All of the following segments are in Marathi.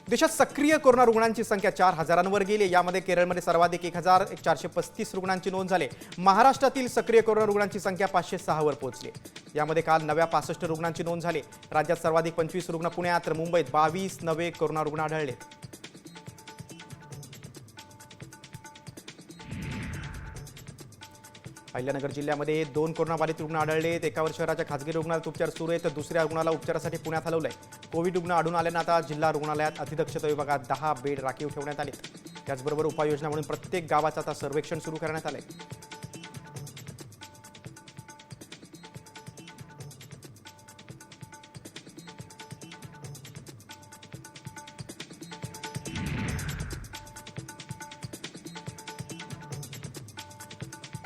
देशात सक्रिय कोरोना रुग्णांची संख्या 4,000वर गेली। यामध्ये केरळमध्ये सर्वाधिक 1,435 रुग्णांची नोंद झाली। महाराष्ट्रातील सक्रिय कोरोना रुग्णांची संख्या 506वर पोहोचली। यामध्ये काल नव्या 65 रुग्णांची नोंद झाली। राज्यात सर्वाधिक 25 रुग्ण पुण्यात, तर मुंबईत 22 नवे कोरोना रुग्ण आढळले। अहिल्यानगर जिल्ह्यामध्ये 2 कोरोनाबाधित रुग्ण आढळलेत। एकावर शहराच्या खासगी रुग्णालयात उपचार सुरू आहेत, तर दुसऱ्या रुग्णाला उपचारासाठी पुण्यात हलवलंय। कोविड रुग्ण आढळून आल्यानं आता जिल्हा रुग्णालयात अतिदक्षता विभागात 10 बेड राखीव ठेवण्यात आले। त्याचबरोबर उपाययोजना म्हणून प्रत्येक गावाचं आता सर्वेक्षण सुरू करण्यात आलंय।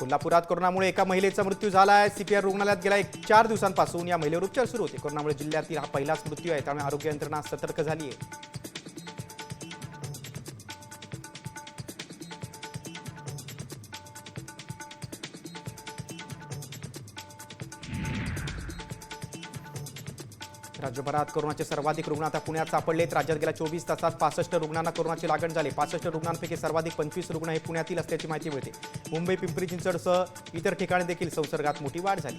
कोल्हापुरात कोरोनामुळे एका महिलेचा मृत्यू झाला आहे। सीपीआर रुग्णालयात गेल्या 4 दिवसांपासून या महिलेवर उपचार सुरू होते। कोरोनामुळे जिल्ह्यातील हा पहिलाच मृत्यू आहे, त्यामुळे आरोग्य यंत्रणा सतर्क झाली आहे। राज्यभरात कोरोनाचे सर्वाधिक रुग्ण आता पुण्यात सापडलेत। राज्यात गेल्या 24 तासात 65 रुग्णांना कोरोनाची लागण झाली। 65 रुग्णांपैकी सर्वाधिक 25 रुग्ण हे पुण्यातील असल्याची माहिती मिळते। मुंबई, पिंपरी चिंचवडसह इतर ठिकाणी देखील संसर्गात मोठी वाढ झाली।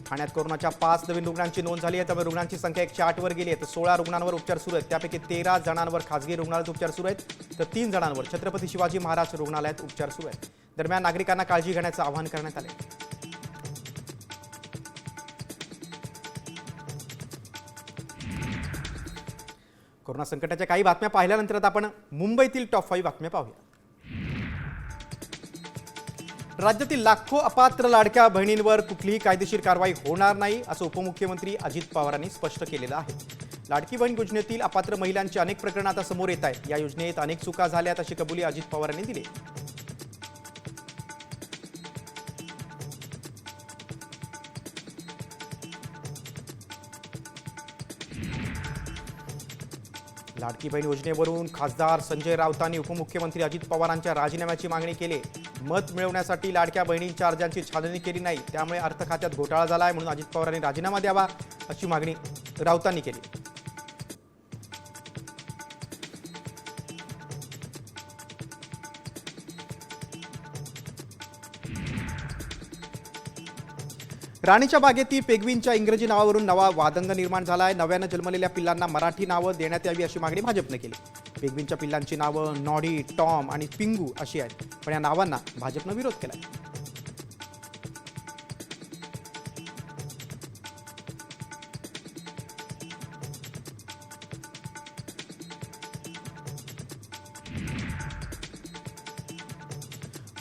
ठाण्यात कोरोनाच्या 5 नवीन रुग्णांची नोंद झाली आहे, त्यामुळे रुग्णांची संख्या 108वर गेली आहे। तर 16 रुग्णांवर उपचार सुरू आहेत। त्यापैकी 13 जणांवर खासगी रुग्णालयात उपचार सुरू आहेत, तर 3 जणांवर छत्रपती शिवाजी महाराज रुग्णालयात उपचार सुरू आहेत। दरम्यान नागरिकांना काळजी घेण्याचं आवाहन करण्यात आले। कोरोना संकटाच्या काही बातम्या पाहिल्यानंतर आता आपण मुंबईतील टॉप 5 बातम्या पाहूया। राज्यातील लाखो अपात्र लाडक्या बहिणींवर कुठलीही कायदेशीर कारवाई होणार नाही, असं उपमुख्यमंत्री अजित पवारांनी स्पष्ट केलेलं आहे। लाडकी बहीण योजनेतील अपात्र महिलांची अनेक प्रकरणं आता समोर येत आहेत। या योजनेत अनेक चुका झाल्यात, अशी कबुली अजित पवारांनी दिली। लाडकी बहीण योजनेवरून खासदार संजय राऊतांनी उपमुख्यमंत्री अजित पवारांच्या राजीनाम्याची मागणी केली। मत मिळवण्यासाठी लाडक्या बहिणींच्या अर्जांची छाननी केली नाही, त्यामुळे अर्थ खात्यात घोटाळा झाला आहे, म्हणून अजित पवारांनी राजीनामा द्यावा, अशी मागणी राऊतांनी केली। राणीच्या बागेतील पेग्विनच्या इंग्रजी नावावरून नवा वादंग निर्माण झाला आहे। नव्यानं जन्मलेल्या पिल्लांना मराठी नावं देण्यात यावी, अशी मागणी भाजपने केली। पेग्विनच्या पिल्लांची नावं नॉडी, टॉम आणि पिंगू अशी आहेत, पण या नावांना भाजपनं विरोध केला।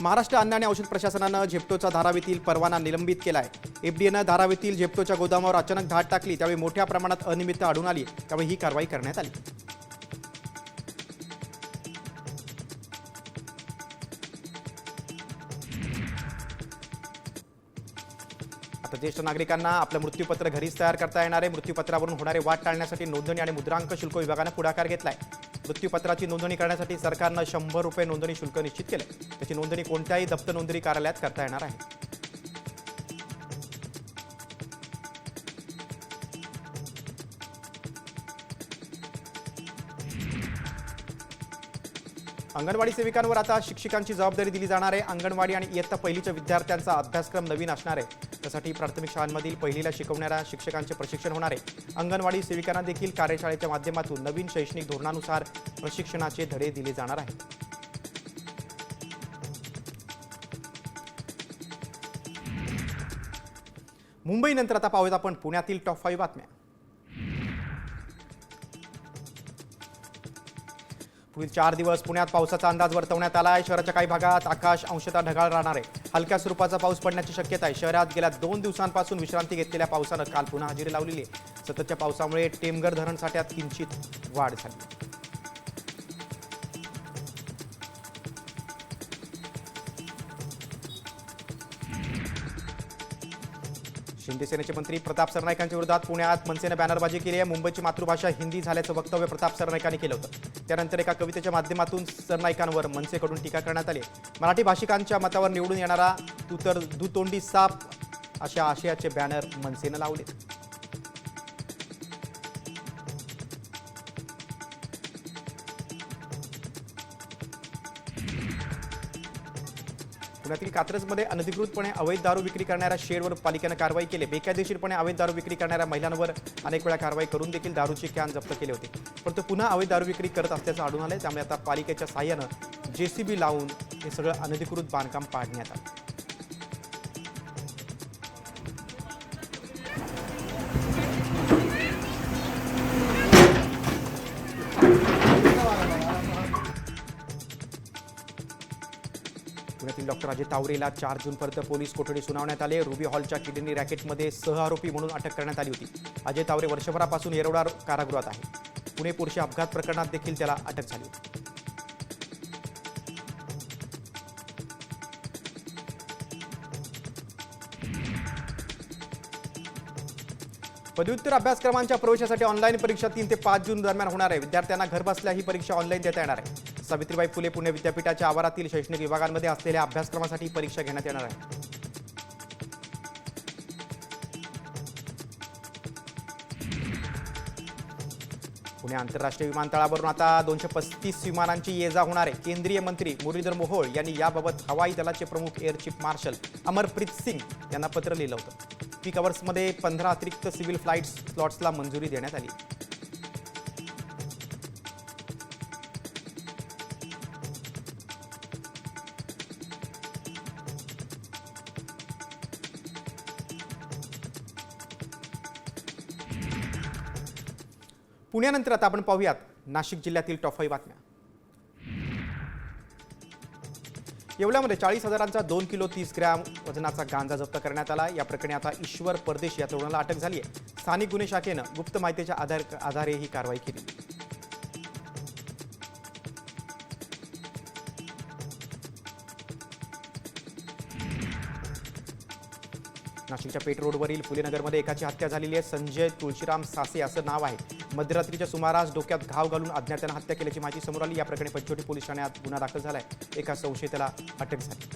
महाराष्ट्र अन्न आणि औषध प्रशासनानं झेप्टोचा धारावीतील परवाना निलंबित केलाय। एफडीएनं धारावीतील झेप्टोच्या गोदामावर अचानक धाड टाकली, त्यावेळी मोठ्या प्रमाणात अनियमितता आढळून आली, त्यामुळे ही कारवाई करण्यात आली। आता ज्येष्ठ नागरिकांना आपलं मृत्यूपत्र घरीच तयार करता येणार आहे। मृत्यूपत्रावरून होणारे वाद टाळण्यासाठी नोंदणी आणि मुद्रांक शुल्क विभागानं पुढाकार घेतलाय। मृत्यूपत्राची नोंदणी करण्यासाठी सरकारनं 100 रुपये नोंदणी शुल्क निश्चित केले। त्याची नोंदणी कोणत्याही दप्तर नोंदणी कार्यालयात करता येणार आहे। अंगणवाडी सेविकांवर आता शिक्षकांची जबाबदारी दिली जाणार आहे। अंगणवाडी आणि इयत्ता पहिलीच्या विद्यार्थ्यांचा अभ्यासक्रम नवीन असणार आहे। त्यासाठी प्राथमिक शाळांमधील पहिलीला शिकवणाऱ्या शिक्षकांचे प्रशिक्षण होणार आहे। अंगणवाडी सेविकांना देखील कार्यशाळेच्या माध्यमातून नवीन शैक्षणिक धोरणानुसार प्रशिक्षणाचे धडे दिले जाणार आहेत। मुंबईनंतर आता पाहूयात आपण पुण्यातील टॉप 5 बातम्या। पुढील 4 दिवस पुण्यात पावसाचा अंदाज वर्तवण्यात आला आहे। शहराच्या काही भागात आकाश अंशतः ढगाळ राहणार आहे। हलक्या स्वरूपाचा पाऊस पडण्याची शक्यता आहे। शहरात गेल्या 2 दिवसांपासून विश्रांती घेतलेल्या पावसानं काल पुन्हा हजेरी लावलेली आहे। सततच्या पावसामुळे टेमघर धरण साठ्यात किंचित वाढ झाली। शिंदे सेनेचे मंत्री प्रताप सरनाईकांच्या विरोधात पुण्यात मनसेने बॅनरबाजी केली आहे। मुंबईची मातृभाषा हिंदी झाल्याचं वक्तव्य प्रताप सरनाईकांनी केलं होतं। त्यानंतर एका कवितेच्या माध्यमातून सरनाईकांवर मनसेकडून टीका करण्यात आली। मराठी भाषिकांच्या मतावर निवडून येणारा तू तर दुतोंडी साप अशा आशयाचे बॅनर मनसेनं लावले। पुण्यातील कात्रजमध्ये अनधिकृतपणे अवैध दारू विक्री करणाऱ्या शेडवर पालिकेनं कारवाई केली। बेकायदेशीरपणे अवैध दारू विक्री करणाऱ्या महिलांवर अनेक वेळा कारवाई करून देखील दारूची कॅन जप्त केले होते, परंतु पुन्हा अवैध दारू विक्री करत असल्याचं आढळून आलंय। त्यामुळे आता पालिकेच्या साहाय्यानं जेसीबी लावून हे सगळं अनधिकृत बांधकाम पाडण्यात आलं। पुण्यातील डॉक्टर अजय तावरेला 4 जूनपर्यंत पोलीस कोठडी सुनावण्यात आले। रुबी हॉलच्या किडनी रॅकेटमध्ये सहआरोपी म्हणून अटक करण्यात आली होती। अजय तावरे वर्षभरापासून येरवडा कारागृहात आहे। पुणे पोरशी अपघात प्रकरणात देखील त्याला अटक झाली होती। पदव्युत्तर अभ्यासक्रमांच्या प्रवेशासाठी ऑनलाईन परीक्षा 3 ते 5 जून दरम्यान होणार आहे। विद्यार्थ्यांना घरबसल्या ही परीक्षा ऑनलाईन देता येणार आहे। सावित्रीबाई फुले पुणे विद्यापीठाच्या आवारातील शैक्षणिक विभागांमध्ये असलेल्या अभ्यासक्रमासाठी परीक्षा घेण्यात येणार आहे। पुणे आंतरराष्ट्रीय विमानतळावरून आता 235 विमानांची ये जा होणार आहे। केंद्रीय मंत्री मुरलीधर मोहोळ यांनी याबाबत हवाई दलाचे प्रमुख air chief marshal Amarpreet Singh यांना पत्र लिहिलं होतं। पीक अवर्समध्ये 15 अतिरिक्त सिव्हिल फ्लाईट स्लॉट्सला मंजुरी देण्यात आली। पुण्यानंतर आता आपण पाहूयात नाशिक जिल्ह्यातील टॉप 5 बातम्या। येवल्यामध्ये 40,000चा 2 किलो 30 ग्रॅम वजनाचा गांजा जप्त करण्यात आला। या प्रकरणी आता ईश्वर परदेशी या तरुणाला अटक झाली आहे। स्थानिक गुन्हे शाखेनं गुप्त माहितीच्या आधारे ही कारवाई केली। नाशिकच्या पेठ रोडवरील फुलेनगरमध्ये एकाची हत्या झालेली आहे। संजय तुळशीराम सासे असं नाव आहे। मध्यरात्रीच्या सुमारास डोक्यात घाव घालून अज्ञातानं हत्या केल्याची माहिती समोर आली। या प्रकरणी पंचवटी पोलीस ठाण्यात गुन्हा दाखल झालाय। एका संशयिताला अटक झाली।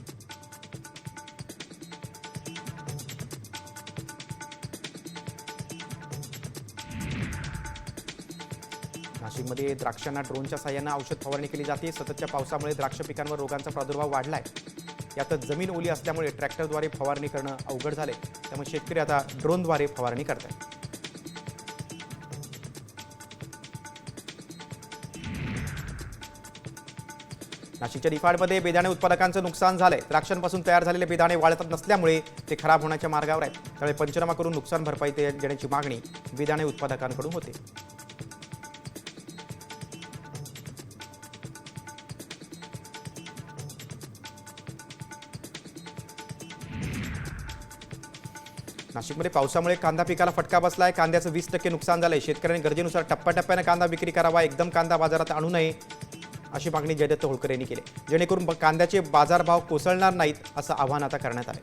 नाशिकमध्ये द्राक्षांना ड्रोनच्या साहाय्यानं औषध फवारणी केली जाते। सततच्या पावसामुळे द्राक्ष पिकांवर रोगांचा प्रादुर्भाव वाढलाय। यातच जमीन ओली असल्यामुळे ट्रॅक्टरद्वारे फवारणी करणं अवघड झाले। त्यामुळे शेतकरी आता ड्रोनद्वारे फवारणी करतात। नाशिकच्या निफाडमध्ये बेदाणे उत्पादकांचं नुकसान झालंय। द्राक्षांपासून तयार झालेले बेदाणे वाळत नसल्यामुळे ते खराब होण्याच्या मार्गावर आहेत। त्यामुळे पंचनामा करून नुकसान भरपाई देण्याची मागणी बेदाणे उत्पादकांकडून होते। नाशिकमध्ये पावसामुळे कांदा पिकाला फटका बसलाय। कांद्याचं 20% नुकसान झालंय। शेतकऱ्यांनी गरजेनुसार टप्प्याटप्प्याने कांदा विक्री करावा। एकदम कांदा बाजारात आणू नये अशी मागणी जयदत्त होळकर यांनी केली, जेणेकरून कांद्याचे बाजारभाव कोसळणार नाहीत असं आवाहन आता करण्यात आले।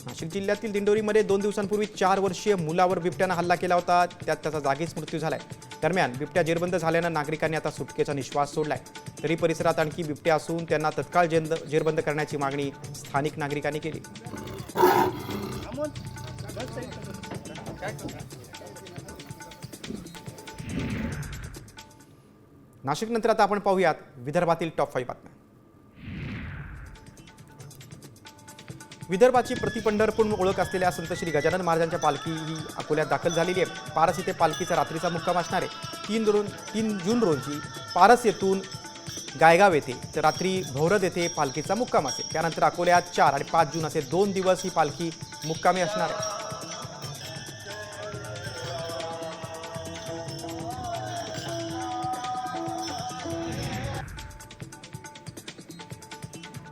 नाशिक जिल्ह्यातील दिंडोरीमध्ये 2 दिवसांपूर्वी 4 वर्षीय मुलावर बिबट्यानं हल्ला केला होता। त्यात त्याचा जागीच मृत्यू झालाय। दरम्यान बिबट्या जेरबंद झाल्यानं नागरिकांनी आता सुटकेचा निश्वास सोडलाय। तरी परिसरात आणखी बिबट्या असून त्यांना तत्काळ जेरबंद करण्याची मागणी स्थानिक नागरिकांनी केली। नाशिक नंतर आता आपण पाहूयात विदर्भातील टॉप 5 बातम्या। विदर्भाची प्रतिपंढरपूर ओळख असलेल्या संत श्री गजानन महाराजांच्या पालखी ही अकोल्यात दाखल झालेली आहे। पारस येथे पालखीचा रात्रीचा मुक्काम असणार आहे। 3 जून रोजी पारस येथून गायगाव येथे तर रात्री भौरद येथे पालखीचा मुक्काम असेल। त्यानंतर अकोल्यात 4 आणि 5 जून असे 2 दिवस ही पालखी मुक्कामी असणार आहे।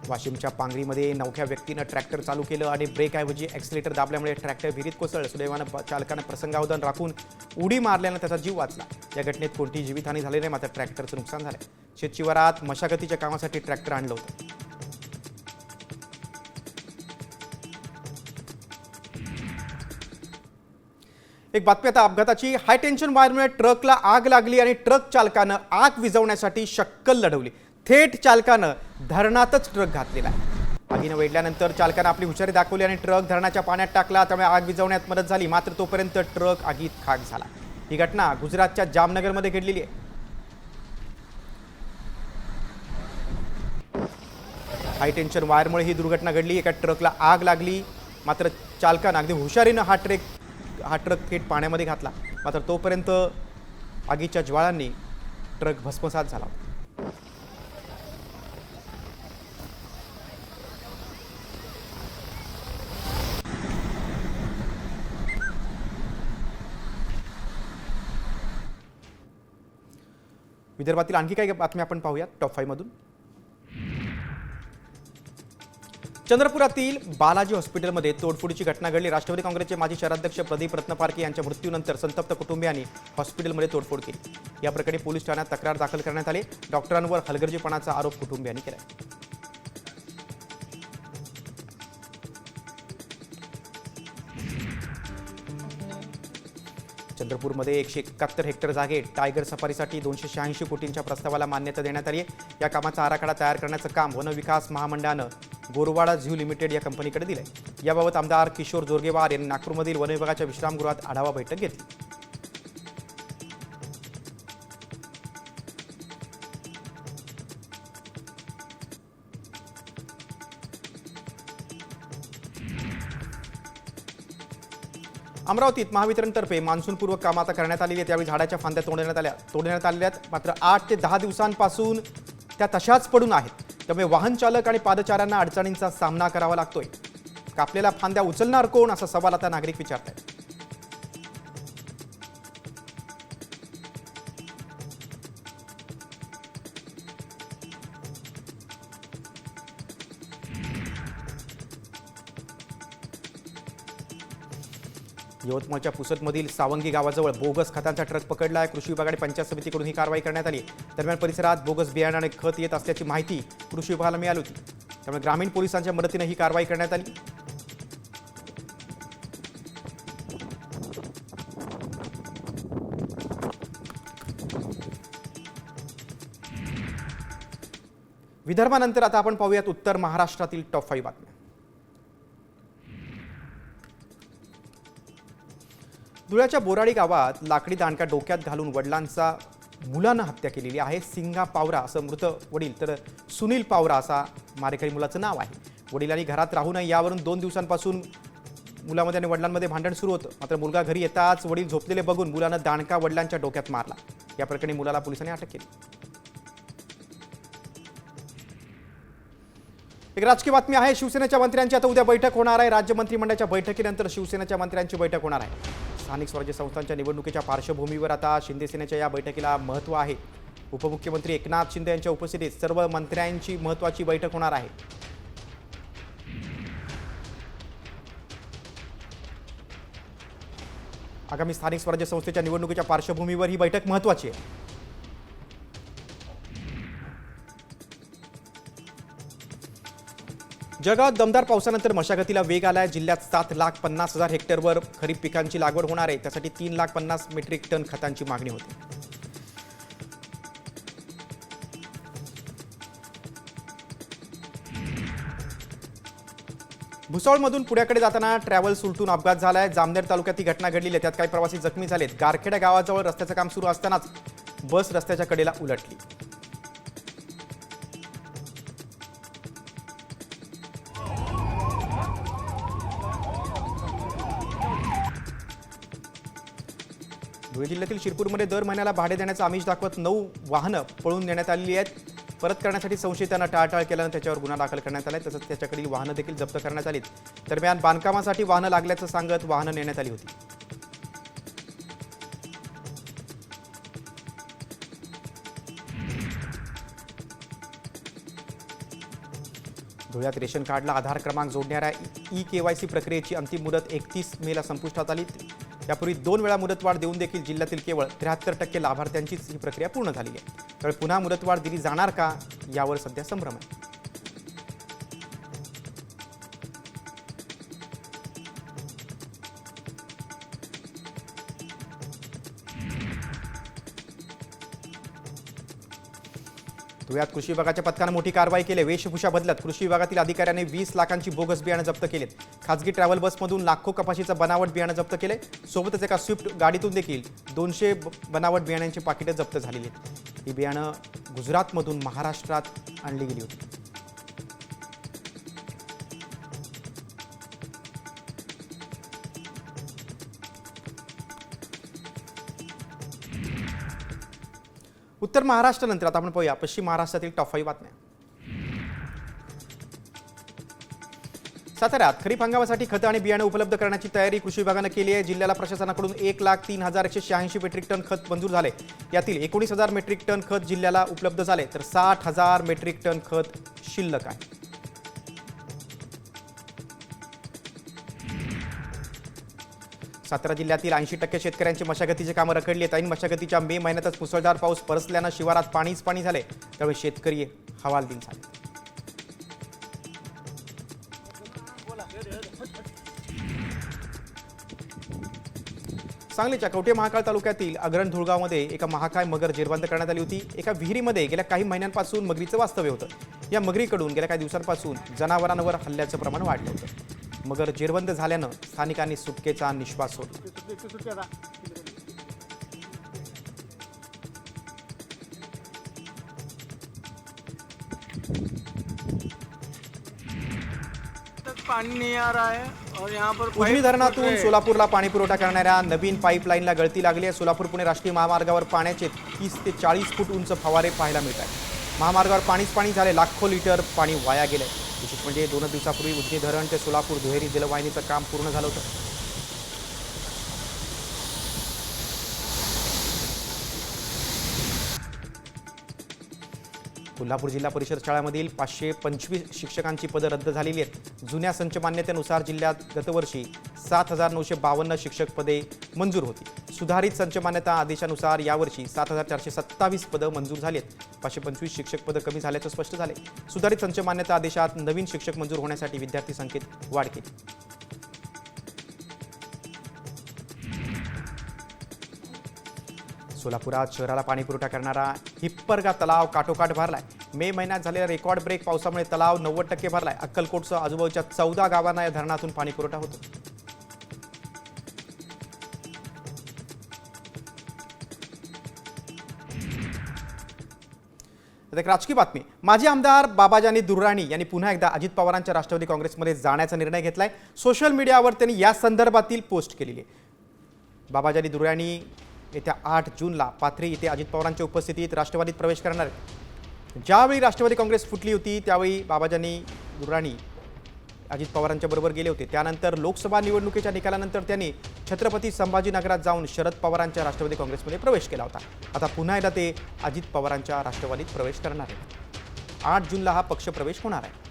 वाशिमच्या पांगरीमध्ये नवख्या व्यक्तीनं ट्रॅक्टर चालू केलं आणि ब्रेकऐवजी ॲक्सिलेटर दाबल्यामुळे ट्रॅक्टर विहिरीत कोसळलं। सुदैवानं चालकानं प्रसंगावधान राखून उडी मारल्यानं त्याचा जीव वाचला। या घटनेत कोणतीही जीवितहानी झाली नाही, मात्र ट्रॅक्टरचं नुकसान झालं। शेतशिवारात मशागतीच्या कामासाठी ट्रॅक्टर आणलं होतं। एक बातमी आता अपघाताची. हाय टेन्शन वायरमुळे ट्रकला आग लागली आणि ट्रक चालकानं आग विझवण्यासाठी शक्कल लढवली. थेट चालकानं धरणातच ट्रक घातलेला आहे. आगीनं वेढल्यानंतर चालकानं आपली हुशारी दाखवली आणि ट्रक धरणाच्या पाण्यात टाकला. त्यामुळे आग विझवण्यात मदत झाली. मात्र तोपर्यंत ट्रक आगीत खाक झाला. ही घटना गुजरातच्या जामनगरमध्ये घडलेली आहे. हाय टेन्शन वायरमुळे ही दुर्घटना घडली. एका ट्रकला आग लागली. मात्र चालकानं अगदी हुशारीनं हा ट्रक थेट पाण्यामध्ये घातला. मात्र तोपर्यंत आगीच्या ज्वाळांनी ट्रक भस्मसात झाला. विदर्भातील आणखी काही बातम्या आपण पाहूयात टॉप 5 मधून. चंद्रपुरातील बालाजी हॉस्पिटलमध्ये तोडफोडीची घटना घडली. राष्ट्रवादी काँग्रेसचे माजी शहराध्यक्ष प्रदीप रत्नपारखे यांच्या मृत्यूनंतर संतप्त कुटुंबियांनी हॉस्पिटलमध्ये तोडफोड केली. या प्रकरणी पोलीस ठाण्यात तक्रार दाखल करण्यात आली. डॉक्टरांवर हलगर्जीपणाचा आरोप कुटुंबियांनी केला. चंद्रपूरमध्ये 171 हेक्टर जागेत टायगर सफारीसाठी 286 कोटींच्या प्रस्तावाला मान्यता देण्यात आली आहे. या कामाचा आराखडा तयार करण्याचं काम वन विकास महामंडळानं गोरवाडा झू लिमिटेड या कंपनीकडे दिलंय. याबाबत आमदार किशोर जोरगेवार यांनी नागपूरमधील वन विभागाच्या विश्रामगृहात आढावा बैठक घेतली. अमरावतीत महावितरणतर्फे मान्सूनपूर्व काम आता करण्यात आलेली आहे. त्यावेळी झाडाच्या फांद्या तोडण्यात आलेल्या आहेत. मात्र 8 ते 10 दिवसांपासून त्या तशाच पडून आहेत. त्यामुळे वाहन चालक आणि पादचाऱ्यांना अडचणींचा सामना करावा लागतोय. कापलेल्या फांद्या उचलणार कोण, असा सवाल आता नागरिक विचारतात. यवतमाळच्या पुसदमधील सावंगी गावाजवळ बोगस खतांचा ट्रक पकडला आहे. कृषी विभाग आणि पंचायत समितीकडून ही कारवाई करण्यात आली. दरम्यान परिसरात बोगस बियाणे आणि खत येत असल्याची माहिती कृषी विभागाला मिळाली होती. त्यामुळे ग्रामीण पोलिसांच्या मदतीने ही कारवाई करण्यात आली. विदर्भानंतर आता आपण पाहूयात उत्तर महाराष्ट्रातील टॉप 5 बातम्या. धुळ्याच्या बोराडी गावात लाकडी दांडका डोक्यात घालून वडिलांचा मुलानं हत्या केलेली आहे. सिंगा पावरा असं मृत वडील, तर सुनील पावरा असा मारेकरी मुलाचं नाव आहे. वडिलांनी घरात राहू नये यावरून 2 दिवसांपासून मुलामध्ये आणि वडिलांमध्ये भांडण सुरू होतं. मात्र मुलगा घरी येताच वडील झोपलेले बघून मुलानं दांडका वडिलांच्या डोक्यात मारला. या प्रकरणी मुलाला पोलिसांनी अटक केली. एक राजकीय बातमी आहे. शिवसेनेच्या मंत्र्यांची आता उद्या बैठक होणार आहे. राज्य मंत्रिमंडळाच्या बैठकीनंतर शिवसेनेच्या मंत्र्यांची बैठक होणार आहे. स्थानिक स्वराज्य संस्थांच्या निवडणुकीच्या पार्श्वभूमीवर आता शिंदे सेनेच्या या बैठकीला महत्त्व आहे. उपमुख्यमंत्री एकनाथ शिंदे यांच्या उपस्थितीत सर्व मंत्र्यांची महत्त्वाची बैठक होणार आहे. आगामी स्थानिक स्वराज्य संस्थेच्या निवडणुकीच्या पार्श्वभूमीवर ही बैठक महत्त्वाची आहे. जळगावात दमदार पावसानंतर मशागतीला वेग आलाय. जिल्ह्यात 7,50,000 हेक्टरवर खरीप पिकांची लागवड होणार आहे. त्यासाठी 3,50,000 मेट्रिक टन खतांची मागणी होती. भुसावळमधून पुण्याकडे जाताना ट्रॅव्हल्स उलटून अपघात झालाय. जामनेर तालुक्यात ही घटना घडलेली आहे. त्यात काही प्रवासी जखमी झालेत. गारखेडा गावाजवळ रस्त्याचं काम सुरू असतानाच बस रस्त्याच्या कडेला उलटली. धुळे जिल्ह्यातील शिरपूरमध्ये दर महिन्याला भाडे देण्याचं आमिष दाखवत 9 वाहनं पळून नेण्यात आलेली आहेत. परत करण्यासाठी संशयितांना टाळाटाळ केल्यानं त्याच्यावर गुन्हा दाखल करण्यात आला. तसंच त्याच्याकडील वाहनं देखील जप्त करण्यात आलीत. दरम्यान बांधकामासाठी वाहनं लागल्याचं सांगत वाहनं नेण्यात आली होती. धुळ्यात रेशन कार्डला आधार क्रमांक जोडणाऱ्या ई-KYC प्रक्रियेची अंतिम मुदत 31 मेला संपुष्टात आली. यापूर्वी 2 वेळा मुदतवाढ देऊन देखील जिल्ह्यातील केवळ 73% लाभार्थ्यांचीच ही प्रक्रिया पूर्ण झाली आहे. त्यामुळे पुन्हा मुदतवाढ दिली जाणार का, यावर सध्या संभ्रम आहे. धुळ्यात कृषी विभागाच्या पथकानं मोठी कारवाई केली। वेशभूषा बदलत कृषी विभागातील अधिकाऱ्यांनी 20 लाखांची बोगस बियाणं जप्त केलेत। खासगी ट्रॅव्हल बसमधून लाखो कपाशीचं बनावट बियाणं जप्त केले। सोबतच एका स्विफ्ट गाडीतून देखील 200 बनावट बियाण्यांची पाकिटं जप्त झालेली आहेत। ही बियाणं गुजरातमधून महाराष्ट्रात आणली गेली होती। उत्तर महाराष्ट्रानंतर आता आपण पाहूया पश्चिम महाराष्ट्रातील टॉप 5 बातम्या। साताऱ्यात खरीप हंगामासाठी खतं आणि बियाणे उपलब्ध करण्याची तयारी कृषी विभागाने केली आहे। जिल्ह्याला प्रशासनाकडून 1,03,186 मेट्रिक टन खत मंजूर झाले। यातील 19,000 मेट्रिक टन खत जिल्ह्याला उपलब्ध झाले, तर 60,000 मेट्रिक टन खत शिल्लक आहे। सातारा जिल्ह्यातील 80% शेतकऱ्यांची मशागतीची कामं रखडली आहेत। ऐन मशागतीच्या मे महिन्यातच मुसळधार पाऊस बरसल्यानं शिवारात पाणीच पाणी झाले, त्यामुळे शेतकरी हवालदिल झाले। सांगलीच्या कवठे महाकाळ तालुक्यातील अग्रण धुळगावमध्ये एका महाकाय मगर जेरबंद करण्यात आली होती। एका विहिरीमध्ये गेल्या काही महिन्यांपासून मगरीचं वास्तव्य होतं। या मगरीकडून गेल्या काही दिवसांपासून जनावरांवर हल्ल्याचं प्रमाण वाढलं होतं। मगर जेरबंद झाल्यानं स्थानिकांनी सुटकेचा निश्वास सोडला। पानी नहीं आ रहा है और यहाँ पर उजनी धरणातून सोलापूरला पाणी पुरवठा करणाऱ्या नवीन पाईपलाईनला गळती लागली आहे। सोलापूर पुणे राष्ट्रीय महामार्गावर पाण्याचे 30 ते 40 फूट उंच फवारे पाहायला मिळत आहेत। महामार्गावर पाणीच पाणी झाले, लाखो लिटर पाणी वाया गेले। विशेष म्हणजे 2 दिवसापूर्वी उजनी धरण ते सोलापूर दुहेरी जलवाहिनीचं काम पूर्ण झालं होतं। कोल्हापूर जिल्हा परिषद शाळांमधील 525 शिक्षकांची पदं रद्द झालेली आहेत। जुन्या संच मान्यतेनुसार जिल्ह्यात गतवर्षी 7,952 शिक्षक पदे मंजूर होती। सुधारित संच मान्यता आदेशानुसार यावर्षी 7,427 पदं मंजूर झाली आहेत। 525 शिक्षक पदं कमी झाल्याचं स्पष्ट झाले। सुधारित संच मान्यता आदेशात नवीन शिक्षक मंजूर होण्यासाठी विद्यार्थी संख्येत वाढ केली। सोलापुरात शहराला पाणी पुरवठा करणारा हिप्परगा तलाव काठोकाठ भरलाय। मे महिन्यात झालेल्या रेकॉर्ड ब्रेक पावसामुळे तलाव 90% भरलाय। अक्कलकोटसह आजूबाजूच्या 14 गावांना या धरणातून पाणी पुरवठा होतो। एक राजकीय बातमी। माजी आमदार बाबाजानी दुर्राणी यांनी पुन्हा एकदा अजित पवारांच्या राष्ट्रवादी काँग्रेसमध्ये जाण्याचा निर्णय घेतलाय। सोशल मीडियावर त्यांनी या संदर्भातील पोस्ट केलेली आहे। बाबाजानी दुर्राणी येत्या 8 जूनला पाथरी येथे अजित पवारांच्या उपस्थितीत राष्ट्रवादीत प्रवेश करणार आहेत। ज्यावेळी राष्ट्रवादी काँग्रेस फुटली होती त्यावेळी बाबाजानी दुर्राणी अजित पवारांच्या बरोबर गेले होते। त्यानंतर लोकसभा निवडणुकीच्या निकालानंतर त्यांनी छत्रपती संभाजीनगरात जाऊन शरद पवारांच्या राष्ट्रवादी काँग्रेसमध्ये प्रवेश केला होता। आता पुन्हा एकदा ते अजित पवारांच्या राष्ट्रवादीत प्रवेश करणार आहेत। 8 जूनला हा पक्ष प्रवेश होणार आहे।